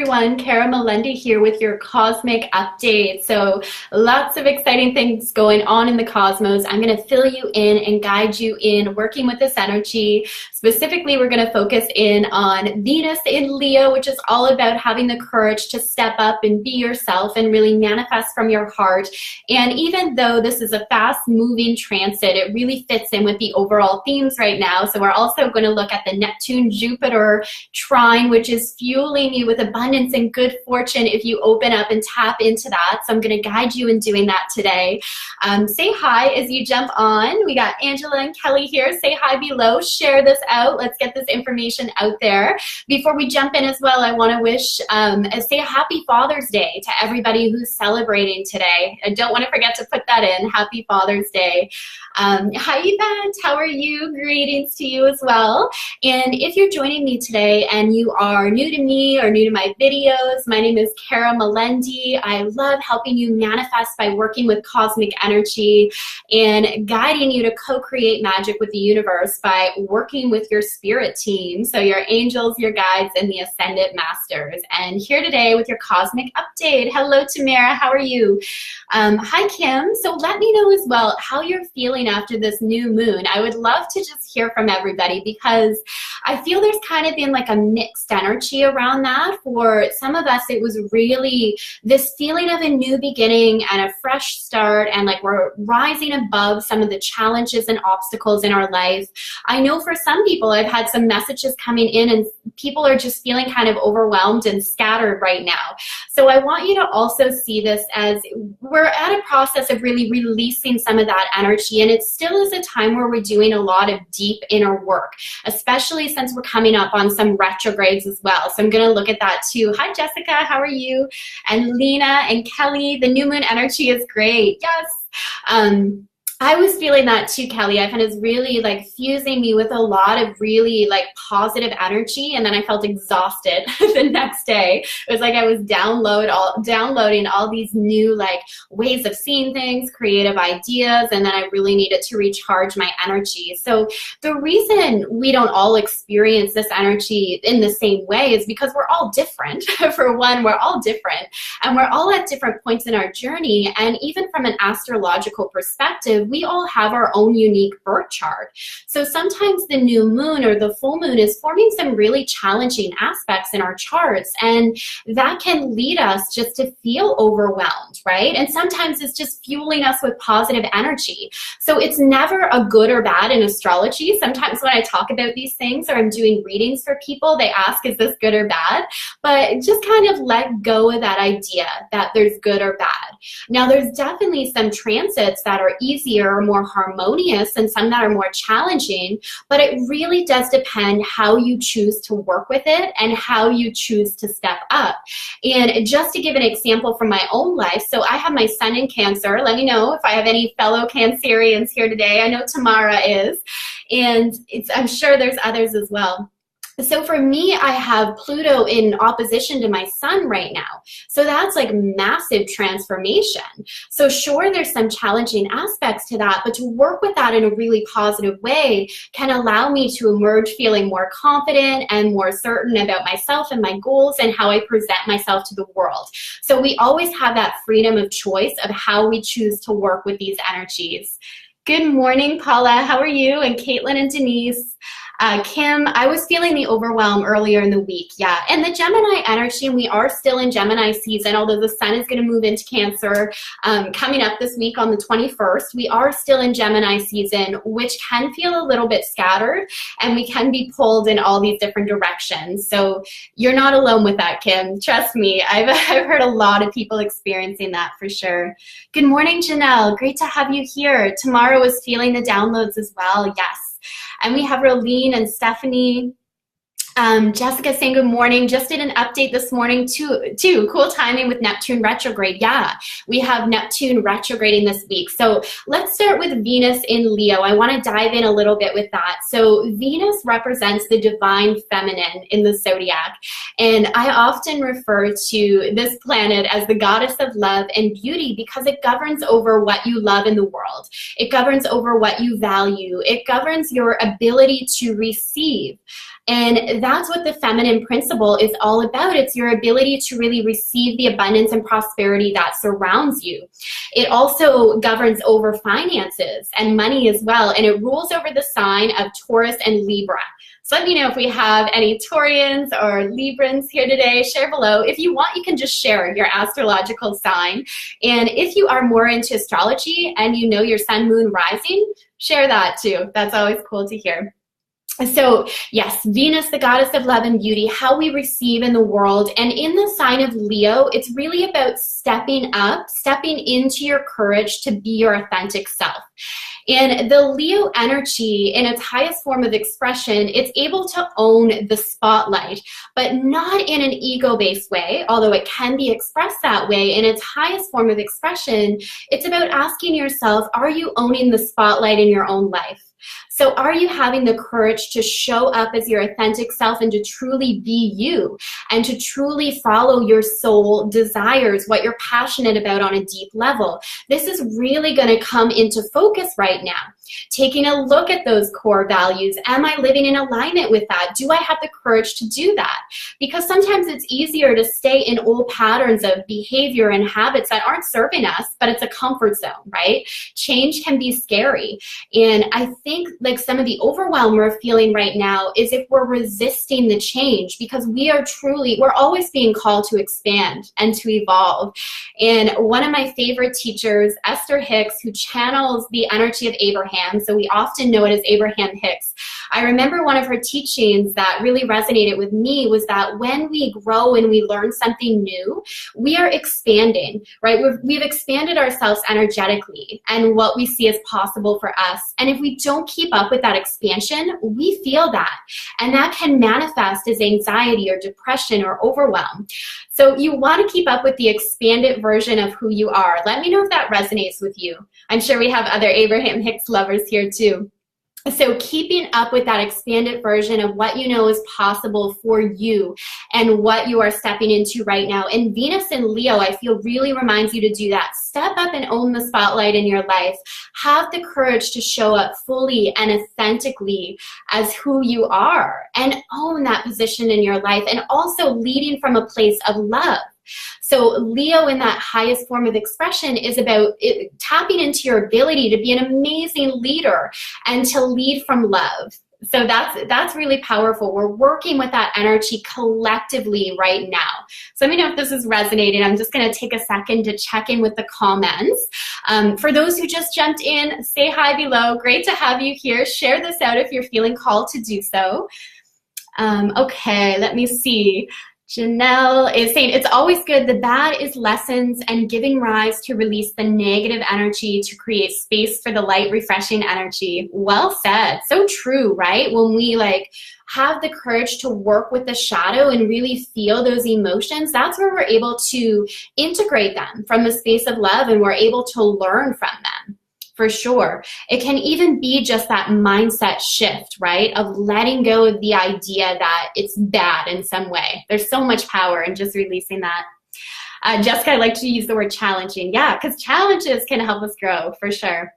everyone, Kara Melendi here with your cosmic update. So lots of exciting things going on in the cosmos. I'm going to fill you in and guide you in working with this energy. Specifically, we're going to focus in on Venus in Leo, which is all about having the courage to step up and be yourself and really manifest from your heart. And even though this is a fast-moving transit, it really fits in with the overall themes right now. So we're also going to look at the Neptune-Jupiter Trine, which is fueling you with abundance and good fortune if you open up and tap into that. So I'm going to guide you in doing that today. Say hi as you jump on. We got Angela and Kelly here. Say hi below. Share this out. Let's get this information out there. Before we jump in as well, I want to wish, say a happy Father's Day to everybody who's celebrating today. I don't want to forget to put that in. Happy Father's Day. Hi, Yvette. How are you? Greetings to you as well. And if you're joining me today and you are new to me or new to my videos, my name is Kara Melendi. I love helping you manifest by working with cosmic energy and guiding you to co-create magic with the universe by working with your spirit team. So your angels, your guides, and the ascended masters. And here today with your cosmic update. Hello, Tamara. How are you? Hi, Kim. So let me know as well how you're feeling after this new moon. I would love to just hear from everybody because I feel there's kind of been like a mixed energy around that. For some of us, it was really this feeling of a new beginning and a fresh start, and like we're rising above some of the challenges and obstacles in our life. I know for some people, I've had some messages coming in and people are just feeling kind of overwhelmed and scattered right now. So I want you to also see this as we're at a process of really releasing some of that energy, and it still is a time where we're doing a lot of deep inner work, especially since we're coming up on some retrogrades as well. So I'm going to look at that too. Hi, Jessica. How are you? And Lena and Kelly. The new moon energy is great. Yes. I was feeling that too, Kelly. I found it's really like fusing me with a lot of really like positive energy, and then I felt exhausted the next day. It was like I was downloading all these new like ways of seeing things, creative ideas, and then I really needed to recharge my energy. So the reason we don't all experience this energy in the same way is because we're all different. For one, we're all different, and we're all at different points in our journey. And even from an astrological perspective, we all have our own unique birth chart. So sometimes the new moon or the full moon is forming some really challenging aspects in our charts, and that can lead us just to feel overwhelmed, right? And sometimes it's just fueling us with positive energy. So it's never a good or bad in astrology. Sometimes when I talk about these things or I'm doing readings for people, they ask, is this good or bad? But just kind of let go of that idea that there's good or bad. Now, there's definitely some transits that are easier or more harmonious and some that are more challenging, but it really does depend how you choose to work with it and how you choose to step up. And just to give an example from my own life, so I have my sun in Cancer. Let me know if I have any fellow Cancerians here today. I know Tamara is, and I'm sure there's others as well. So for me, I have Pluto in opposition to my sun right now. So that's like massive transformation. So sure, there's some challenging aspects to that, but to work with that in a really positive way can allow me to emerge feeling more confident and more certain about myself and my goals and how I present myself to the world. So we always have that freedom of choice of how we choose to work with these energies. Good morning, Paula. How are you? And Caitlin and Denise. Kim, I was feeling the overwhelm earlier in the week, yeah. And the Gemini energy, and we are still in Gemini season, although the sun is going to move into Cancer coming up this week on the 21st. We are still in Gemini season, which can feel a little bit scattered, and we can be pulled in all these different directions. So you're not alone with that, Kim. Trust me, I've heard a lot of people experiencing that for sure. Good morning, Janelle. Great to have you here. Tamara was feeling the downloads as well, yes. And we have Rolene and Stephanie. Jessica saying good morning. Just did an update this morning too. Cool timing with Neptune Retrograde. Yeah, we have Neptune retrograding this week. So let's start with Venus in Leo. I want to dive in a little bit with that. So Venus represents the divine feminine in the zodiac. And I often refer to this planet as the goddess of love and beauty because it governs over what you love in the world. It governs over what you value. It governs your ability to receive. And that's what the feminine principle is all about. It's your ability to really receive the abundance and prosperity that surrounds you. It also governs over finances and money as well, and it rules over the sign of Taurus and Libra. So let me know if we have any Taurians or Librans here today. Share below. If you want, you can just share your astrological sign. And if you are more into astrology and you know your sun, moon, rising, share that too. That's always cool to hear. So yes, Venus, the goddess of love and beauty, how we receive in the world. And in the sign of Leo, it's really about stepping up, stepping into your courage to be your authentic self. And the Leo energy, in its highest form of expression, it's able to own the spotlight, but not in an ego-based way, although it can be expressed that way. In its highest form of expression, it's about asking yourself, are you owning the spotlight in your own life? So are you having the courage to show up as your authentic self and to truly be you and to truly follow your soul desires, what you're passionate about on a deep level? This is really going to come into focus right now. Taking a look at those core values. Am I living in alignment with that? Do I have the courage to do that? Because sometimes it's easier to stay in old patterns of behavior and habits that aren't serving us, but it's a comfort zone, right? Change can be scary. And I think like some of the overwhelm we're feeling right now is if we're resisting the change, because we're always being called to expand and to evolve. And one of my favorite teachers, Esther Hicks, who channels the energy of Abraham, so we often know it as Abraham Hicks. I remember one of her teachings that really resonated with me was that when we grow and we learn something new, we are expanding, right? We've expanded ourselves energetically and what we see as possible for us. And if we don't keep up with that expansion, we feel that. And that can manifest as anxiety or depression or overwhelm. So you want to keep up with the expanded version of who you are. Let me know if that resonates with you. I'm sure we have other Abraham Hicks lovers here too. So keeping up with that expanded version of what you know is possible for you and what you are stepping into right now. And Venus and Leo, I feel, really reminds you to do that. Step up and own the spotlight in your life. Have the courage to show up fully and authentically as who you are and own that position in your life, and also leading from a place of love. So Leo, in that highest form of expression, is about tapping into your ability to be an amazing leader and to lead from love. So that's really powerful. We're working with that energy collectively right now. So let me know if this is resonating. I'm just going to take a second to check in with the comments. For those who just jumped in, say hi below. Great to have you here. Share this out if you're feeling called to do so. Okay, let me see. Janelle is saying, it's always good. The bad is lessons and giving rise to release the negative energy to create space for the light, refreshing energy. Well said. So true, right? When we have the courage to work with the shadow and really feel those emotions, that's where we're able to integrate them from a space of love, and we're able to learn from them. For sure. It can even be just that mindset shift, right? Of letting go of the idea that it's bad in some way. There's so much power in just releasing that. Jessica, I like to use the word challenging. Yeah, because challenges can help us grow, for sure.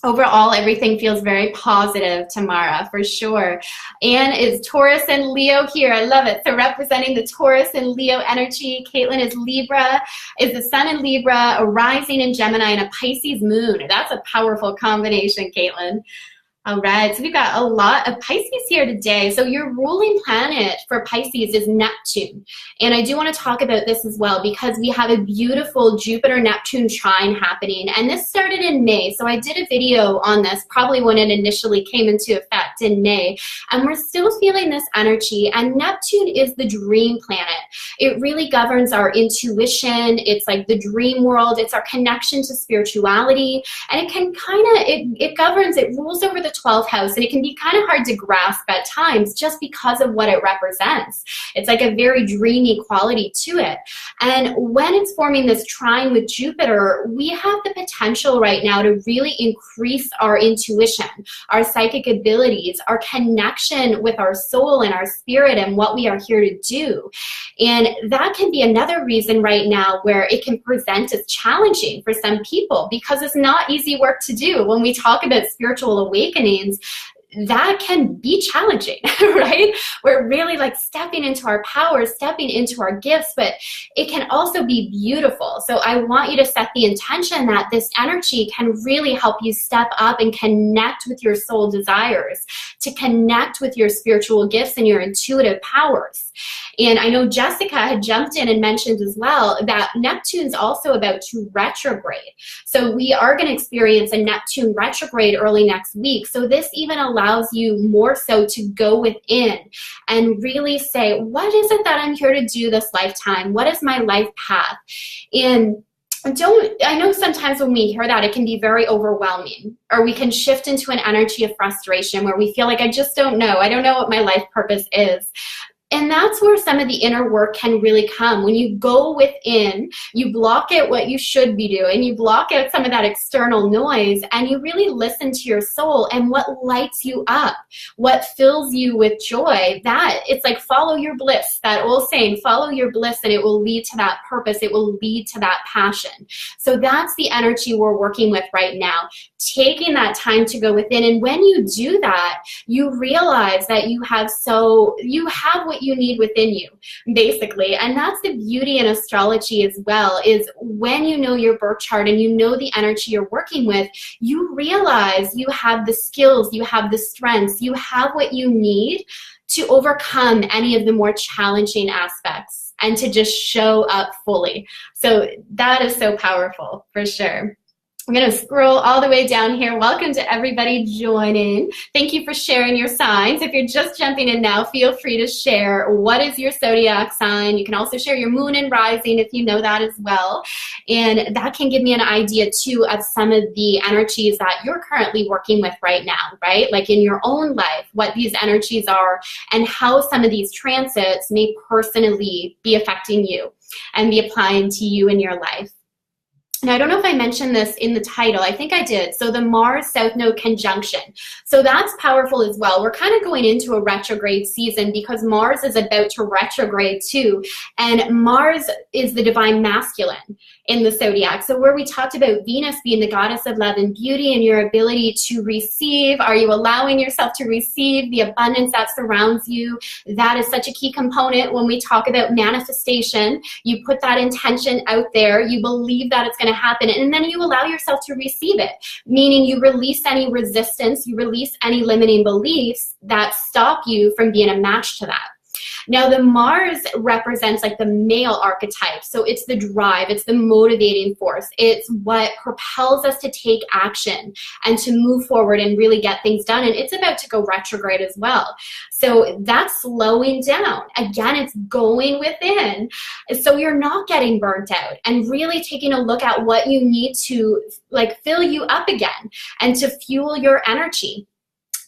Overall, everything feels very positive, Tamara, for sure. Anne is Taurus and Leo here. I love it. So representing the Taurus and Leo energy. Caitlin is Libra, is the sun in Libra, a rising in Gemini, and a Pisces moon. That's a powerful combination, Caitlin. All right, so we've got a lot of Pisces here today. So your ruling planet for Pisces is Neptune. And I do want to talk about this as well because we have a beautiful Jupiter-Neptune trine happening. And this started in May. So I did a video on this probably when it initially came into effect in May. And we're still feeling this energy. And Neptune is the dream planet. It really governs our intuition. It's like the dream world. It's our connection to spirituality. And it can it rules over the 12th house, and it can be kind of hard to grasp at times just because of what it represents. It's like a very dreamy quality to it. And when it's forming this trine with Jupiter, we have the potential right now to really increase our intuition, our psychic abilities, our connection with our soul and our spirit and what we are here to do. And that can be another reason right now where it can present as challenging for some people because it's not easy work to do. When we talk about spiritual awakenings, that can be challenging, right? We're really like stepping into our power, stepping into our gifts, but it can also be beautiful. So I want you to set the intention that this energy can really help you step up and connect with your soul desires, to connect with your spiritual gifts and your intuitive powers. And I know Jessica had jumped in and mentioned as well that Neptune's also about to retrograde. So we are going to experience a Neptune retrograde early next week. So this even allows you more so to go within and really say, what is it that I'm here to do this lifetime? What is my life path? And I know sometimes when we hear that, it can be very overwhelming, or we can shift into an energy of frustration where we feel like, I just don't know. I don't know what my life purpose is. And that's where some of the inner work can really come. When you go within, you block out what you should be doing, you block out some of that external noise, and you really listen to your soul and what lights you up, what fills you with joy. That, it's like follow your bliss, that old saying, follow your bliss and it will lead to that purpose, it will lead to that passion. So that's the energy we're working with right now, taking that time to go within. And when you do that, you realize that you have what you need within you, basically. And that's the beauty in astrology as well, is when you know your birth chart and you know the energy you're working with, you realize you have the skills, you have the strengths, you have what you need to overcome any of the more challenging aspects and to just show up fully. So that is so powerful, for sure. I'm going to scroll all the way down here. Welcome to everybody joining. Thank you for sharing your signs. If you're just jumping in now, feel free to share what is your zodiac sign. You can also share your moon and rising if you know that as well. And that can give me an idea too of some of the energies that you're currently working with right now, right? Like in your own life, what these energies are and how some of these transits may personally be affecting you and be applying to you in your life. And I don't know if I mentioned this in the title. I think I did. So the Mars South Node conjunction. So that's powerful as well. We're kind of going into a retrograde season because Mars is about to retrograde too. And Mars is the divine masculine in the zodiac. So where we talked about Venus being the goddess of love and beauty and your ability to receive, are you allowing yourself to receive the abundance that surrounds you? That is such a key component when we talk about manifestation. You put that intention out there, you believe that it's going to happen, and then you allow yourself to receive it, meaning you release any resistance, you release any limiting beliefs that stop you from being a match to that. Now, the Mars represents like the male archetype. So it's the drive, it's the motivating force. It's what propels us to take action and to move forward and really get things done. And it's about to go retrograde as well. So that's slowing down. Again, it's going within. So you're not getting burnt out and really taking a look at what you need to like fill you up again and to fuel your energy.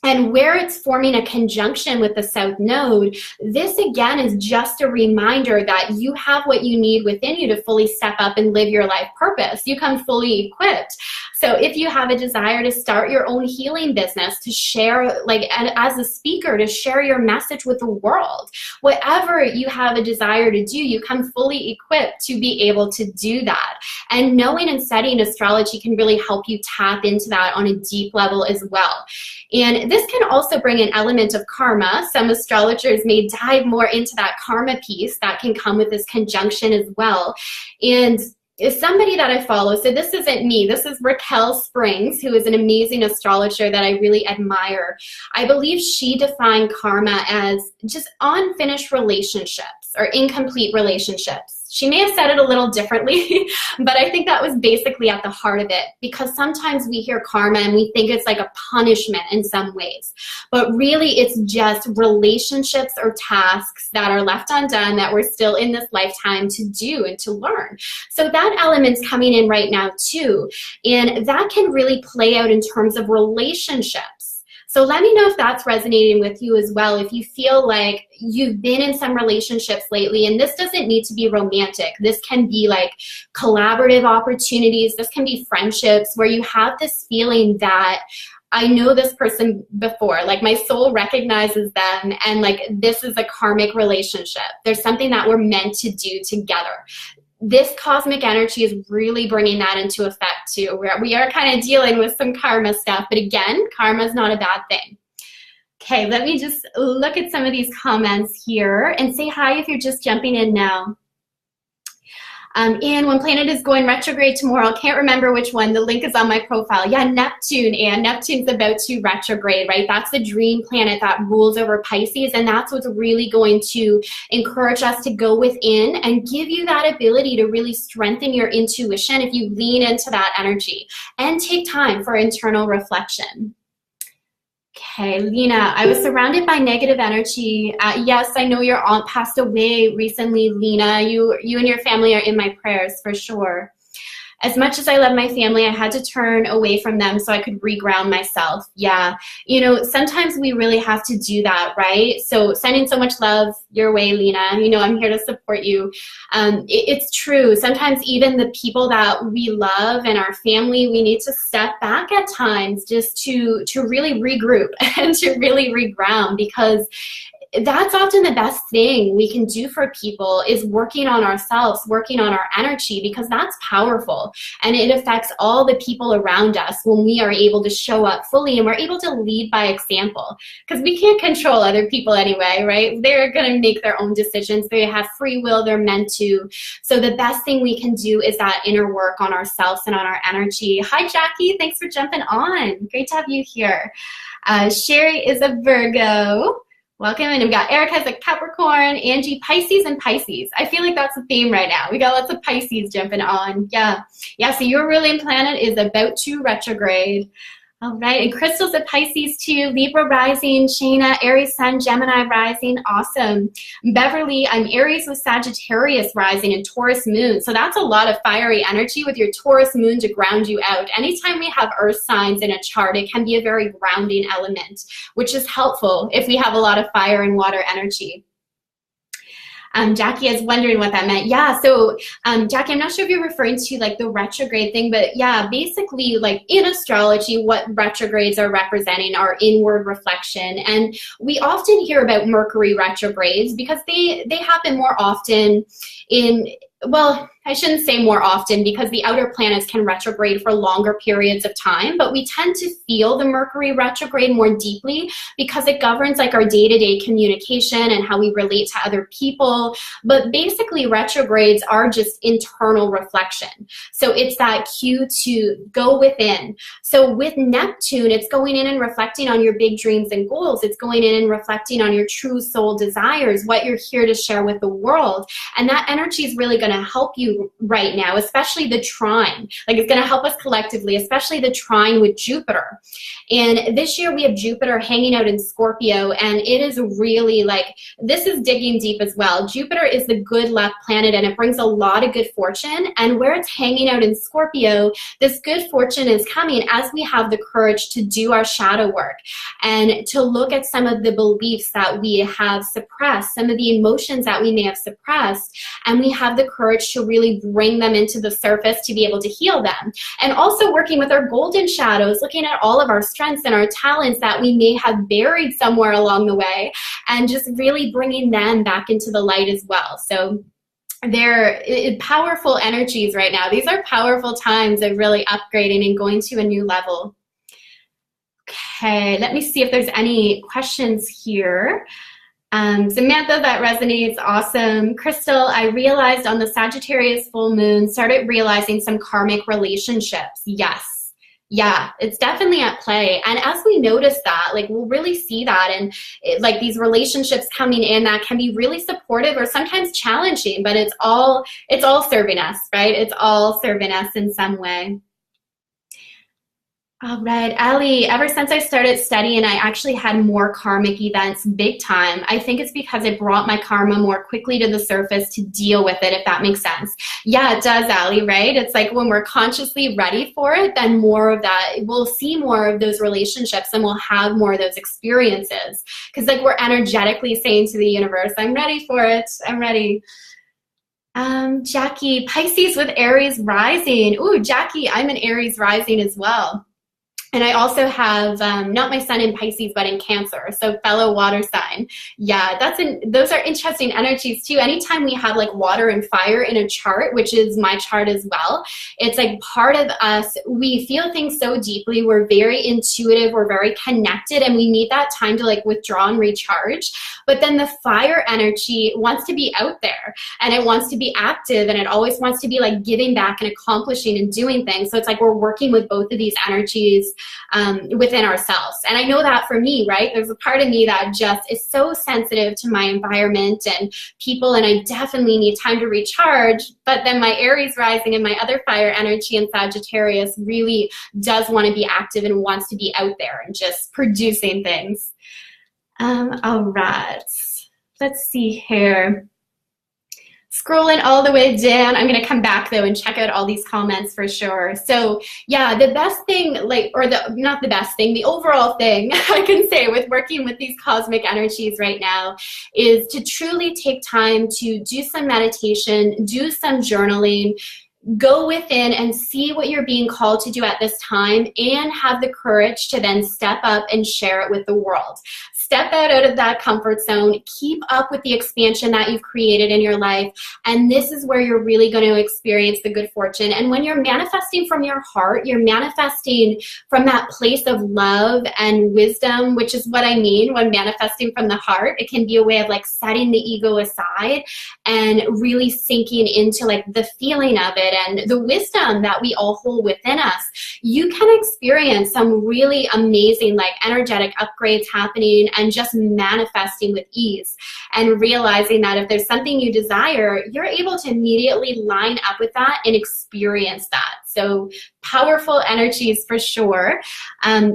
And where it's forming a conjunction with the South Node, this again is just a reminder that you have what you need within you to fully step up and live your life purpose. You come fully equipped. So if you have a desire to start your own healing business, to share, like as a speaker, to share your message with the world, whatever you have a desire to do, you come fully equipped to be able to do that. And knowing and studying astrology can really help you tap into that on a deep level as well. And this can also bring an element of karma. Some astrologers may dive more into that karma piece that can come with this conjunction as well. And is somebody that I follow, so this isn't me, this is Raquel Springs, who is an amazing astrologer that I really admire. I believe she defined karma as just unfinished relationships or incomplete relationships. She may have said it a little differently, but I think that was basically at the heart of it, because sometimes we hear karma and we think it's like a punishment in some ways, but really it's just relationships or tasks that are left undone that we're still in this lifetime to do and to learn. So that element's coming in right now too, and that can really play out in terms of relationships. So let me know if that's resonating with you as well. If you feel like you've been in some relationships lately, and this doesn't need to be romantic. This can be like collaborative opportunities. This can be friendships where you have this feeling that I know this person before, like my soul recognizes them, and like this is a karmic relationship. There's something that we're meant to do together. This cosmic energy is really bringing that into effect too. We are kind of dealing with some karma stuff, but again, karma is not a bad thing. Okay, let me just look at some of these comments here and say hi if you're just jumping in now. And when planet is going retrograde tomorrow, can't remember which one, the link is on my profile. Yeah, Neptune, and Neptune's about to retrograde, right? That's the dream planet that rules over Pisces, and that's what's really going to encourage us to go within and give you that ability to really strengthen your intuition if you lean into that energy and take time for internal reflection. Okay, Lena, I was surrounded by negative energy. Yes, I know your aunt passed away recently, Lena. You and your family are in my prayers for sure. As much as I love my family, I had to turn away from them so I could reground myself. Yeah, you know, sometimes we really have to do that, right? So sending so much love your way, Lena. You know, I'm here to support you. It's true. Sometimes even the people that we love and our family, we need to step back at times just to really regroup and to really reground, because that's often the best thing we can do for people, is working on ourselves, working on our energy, because that's powerful and it affects all the people around us when we are able to show up fully and we're able to lead by example, because we can't control other people anyway, right? They're going to make their own decisions. They have free will. They're meant to. So the best thing we can do is that inner work on ourselves and on our energy. Hi, Jackie. Thanks for jumping on. Great to have you here. Sherry is a Virgo. Welcome. And we've got Erica's a Capricorn, Angie, Pisces, and Pisces. I feel like that's a theme right now. We got lots of Pisces jumping on. Yeah. Yeah, so your ruling planet is about to retrograde. All right, and Crystal's a Pisces too, Libra rising, Shayna, Aries sun, Gemini rising, awesome. Beverly, I'm Aries with Sagittarius rising and Taurus moon. So that's a lot of fiery energy with your Taurus moon to ground you out. Anytime we have earth signs in a chart, it can be a very grounding element, which is helpful if we have a lot of fire and water energy. Jackie is wondering what that meant. Yeah, so Jackie, I'm not sure if you're referring to like the retrograde thing, but yeah, basically like in astrology, what retrogrades are representing are inward reflection. And we often hear about Mercury retrogrades because they happen more often in, well, I shouldn't say more often because the outer planets can retrograde for longer periods of time, but we tend to feel the Mercury retrograde more deeply because it governs like our day-to-day communication and how we relate to other people. But basically retrogrades are just internal reflection. So it's that cue to go within. So with Neptune, it's going in and reflecting on your big dreams and goals. It's going in and reflecting on your true soul desires, what you're here to share with the world. And that energy is really going to help you right now, especially the trine. Like it's going to help us collectively, especially the trine with Jupiter. And this year we have Jupiter hanging out in Scorpio, and it is really like, this is digging deep as well. Jupiter is the good luck planet and it brings a lot of good fortune. And where it's hanging out in Scorpio, this good fortune is coming as we have the courage to do our shadow work and to look at some of the beliefs that we have suppressed, some of the emotions that we may have suppressed, and we have the courage to really bring them into the surface to be able to heal them. And also working with our golden shadows, looking at all of our strengths and our talents that we may have buried somewhere along the way, and just really bringing them back into the light as well. So they're powerful energies right now. These are powerful times of really upgrading and going to a new level. Okay, let me see if there's any questions here. Samantha, that resonates, awesome. Crystal, I realized on the Sagittarius full moon, started realizing some karmic relationships. Yes. Yeah, it's definitely at play. And as we notice that, like we'll really see that, and like these relationships coming in that can be really supportive or sometimes challenging, but it's all serving us, right? It's all serving us in some way. All right, Ali, ever since I started studying, I actually had more karmic events big time. I think it's because it brought my karma more quickly to the surface to deal with it, if that makes sense. Yeah, it does, Ali, right? It's like when we're consciously ready for it, then more of that, we'll see more of those relationships and we'll have more of those experiences. Because like we're energetically saying to the universe, I'm ready for it, I'm ready. Jackie, Pisces with Aries rising. Ooh, Jackie, I'm an Aries rising as well. And I also have not my sun in Pisces, but in Cancer, so fellow water sign. Yeah, those are interesting energies too. Anytime we have like water and fire in a chart, which is my chart as well, it's like part of us. We feel things so deeply. We're very intuitive. We're very connected, and we need that time to like withdraw and recharge. But then the fire energy wants to be out there, and it wants to be active, and it always wants to be like giving back and accomplishing and doing things. So it's like we're working with both of these energies within ourselves. And I know that for me, right? There's a part of me that just is so sensitive to my environment and people, and I definitely need time to recharge. But then my Aries rising and my other fire energy in Sagittarius really does want to be active and wants to be out there and just producing things. All right. Let's see here. Scrolling all the way down. I'm going to come back though and check out all these comments for sure. So yeah, the best thing, not the best thing, the overall thing I can say with working with these cosmic energies right now is to truly take time to do some meditation, do some journaling, go within and see what you're being called to do at this time, and have the courage to then step up and share it with the world. Step out of that comfort zone, keep up with the expansion that you've created in your life, and this is where you're really going to experience the good fortune. And when you're manifesting from your heart, you're manifesting from that place of love and wisdom, which is what I mean when manifesting from the heart. It can be a way of like setting the ego aside and really sinking into like the feeling of it and the wisdom that we all hold within us. You can experience some really amazing like energetic upgrades happening and just manifesting with ease, and realizing that if there's something you desire, you're able to immediately line up with that and experience that. So powerful energies for sure.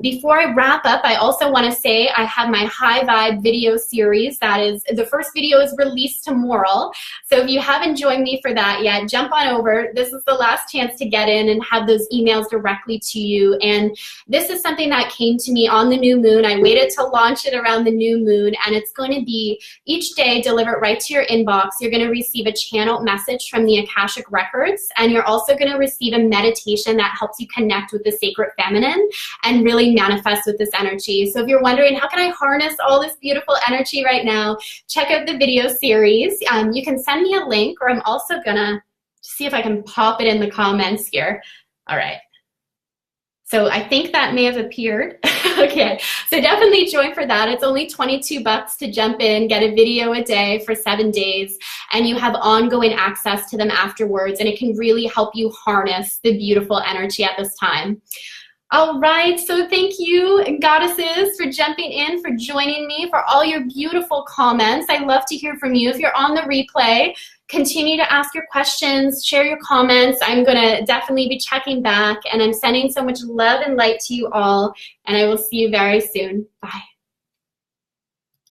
Before I wrap up, I also want to say I have my High Vibe video series. That is, the first video is released tomorrow. So if you haven't joined me for that yet, jump on over. This is the last chance to get in and have those emails directly to you. And this is something that came to me on the new moon. I waited to launch it around the new moon, and it's going to be each day delivered right to your inbox. You're going to receive a channeled message from the Akashic Records, and you're also going to receive a meditation that helps you connect with the sacred feminine and really manifest with this energy. So if you're wondering, how can I harness all this beautiful energy right now, check out the video series. You can send me a link, or I'm also gonna see if I can pop it in the comments here. All right. So I think that may have appeared. Okay, so definitely join for that. It's only $22 to jump in, get a video a day for 7 days, and you have ongoing access to them afterwards, and it can really help you harness the beautiful energy at this time. All right, so thank you, goddesses, for jumping in, for joining me, for all your beautiful comments. I love to hear from you. If you're on the replay, continue to ask your questions, share your comments. I'm going to definitely be checking back, and I'm sending so much love and light to you all, and I will see you very soon. Bye.